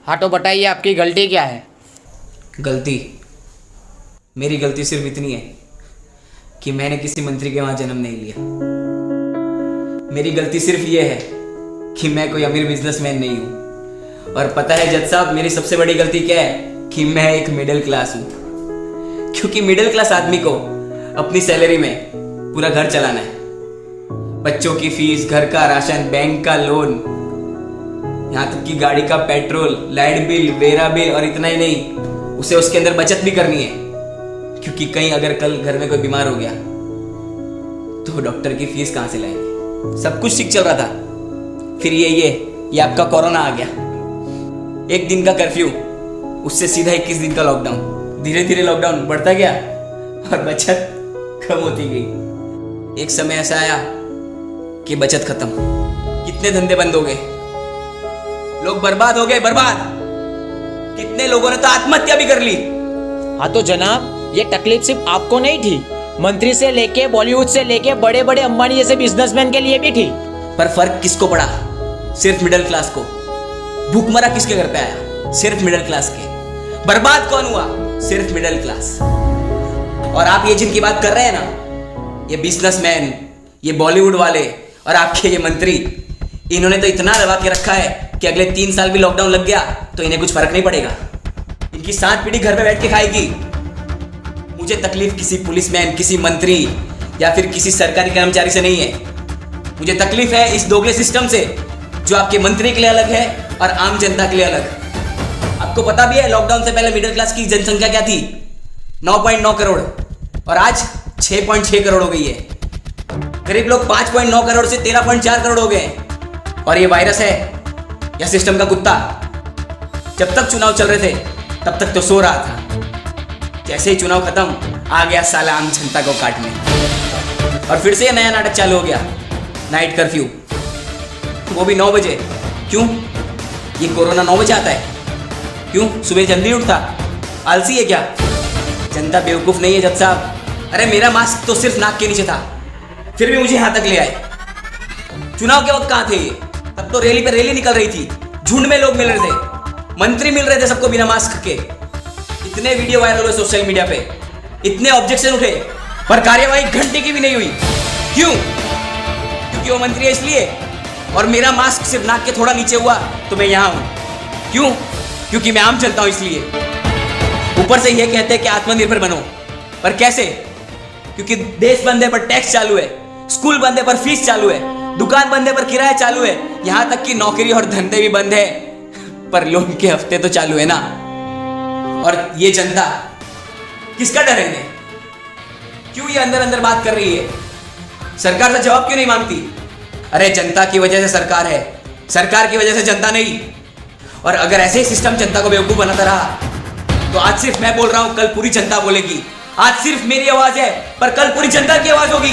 हाँ तो बताइए आपकी गलती क्या है। गलती, मेरी गलती सिर्फ इतनी है कि मैंने किसी मंत्री के वहां जन्म नहीं लिया। मेरी गलती सिर्फ ये है कि मैं कोई अमीर बिजनेसमैन नहीं हूं। और पता है जज साहब, मेरी सबसे बड़ी गलती क्या है कि मैं एक मिडिल क्लास हूं। क्योंकि मिडिल क्लास आदमी को अपनी सैलरी में पूरा घर चलाना है। बच्चों की फीस, घर का राशन, बैंक का लोन, यहाँ तक कि गाड़ी का petrol, light bill, vera bill, और इतना ही नहीं, उसे उसके अंदर बचत भी करनी है। क्योंकि कहीं अगर कल घर में कोई बीमार हो गया तो डॉक्टर की फीस कहां से लाएंगे। सब कुछ ठीक चल रहा था, फिर ये आपका कोरोना आ गया। 1 दिन का कर्फ्यू, उससे सीधा 21 दिन का लॉकडाउन। धीरे धीरे लॉकडाउन बढ़ता गया और बचत कम होती गई। एक समय ऐसा आया कि बचत खत्म, कितने धंधे बंद हो गए, लोग बर्बाद हो गए, बर्बाद। कितने लोगों ने तो आत्महत्या भी कर ली। हाँ तो जनाब, ये तकलीफ सिर्फ आपको नहीं थी, मंत्री से लेके बॉलीवुड से लेके बड़े बड़े अंबानी जैसे बिजनेसमैन के लिए भी थी। पर फर्क किसको पड़ा? सिर्फ मिडिल क्लास को। भूखमरा किसके घर पे आया? सिर्फ मिडिल क्लास के। बर्बाद कौन हुआ? सिर्फ मिडिल क्लास। और आप ये जिनकी बात कर रहे हैं ना, ये बिजनेसमैन, ये बॉलीवुड वाले और आपके ये मंत्री, इन्होंने तो इतना दबा के रखा है कि अगले 3 साल भी लॉकडाउन लग गया तो इन्हें कुछ फर्क नहीं पड़ेगा। इनकी 7 पीढ़ी घर पे बैठ के खाएगी। मुझे तकलीफ किसी पुलिसमैन, किसी मंत्री या फिर किसी सरकारी कर्मचारी से नहीं है। मुझे तकलीफ है इस दोगले सिस्टम से, जो आपके मंत्री के लिए अलग है और आम जनता के लिए अलग। आपको पता भी है लॉकडाउन से पहले मिडिल क्लास की जनसंख्या क्या थी? 9.9 करोड़, और आज 6.6 करोड़ हो गई है। गरीब लोग 5.9 करोड़ से 13.4 करोड़ हो गए। और ये वायरस है या सिस्टम का कुत्ता? जब तक चुनाव चल रहे थे तब तक तो सो रहा था। जैसे ही चुनाव खत्म, आ गया साला आम जनता को काटने। और फिर से नया नाटक चालू हो गया, नाइट कर्फ्यू, वो भी 9 बजे। क्यों? ये कोरोना 9 बजे आता है? क्यों? सुबह जल्दी उठता? आलसी है क्या? जनता बेवकूफ नहीं है जज साहब। अरे मेरा मास्क तो सिर्फ नाक के नीचे था, फिर भी मुझे यहां तक ले आए। चुनाव के वक्त कहां थे? तब तो रैली पे रैली निकल रही थी, झुंड में लोग मिल रहे थे, मंत्री मिल रहे थे सबको बिना मास्क के। इतने वीडियो वायरल हुए सोशल मीडिया पे, इतने ऑब्जेक्शन उठे, पर कार्यवाही घंटे की भी नहीं हुई। क्यों? क्योंकि वो मंत्री है इसलिए। और मेरा मास्क सिर्फ नाक के थोड़ा नीचे हुआ तो मैं यहां हूं। क्यों? क्योंकि मैं आम चलता हूं इसलिए। ऊपर से ये कहते हैं कि आत्मनिर्भर बनो, पर कैसे? क्योंकि देश बंद है पर टैक्स चालू है, स्कूल बंद है पर फीस चालू है, दुकान बंद है पर किराया चालू है, यहां तक कि नौकरी और धंधे भी बंद है पर लोन के हफ्ते तो चालू है ना। और ये जनता किसका डर है इन्हें? क्यों ये अंदर अंदर बात कर रही है? सरकार से जवाब क्यों नहीं मांगती? अरे जनता की वजह से सरकार है, सरकार की वजह से जनता नहीं। और अगर ऐसे ही सिस्टम जनता को बेवकूफ बनाता रहा तो आज सिर्फ मैं बोल रहा हूं, कल पूरी जनता बोलेगी। आज सिर्फ मेरी आवाज है पर कल पूरी जनता की आवाज होगी।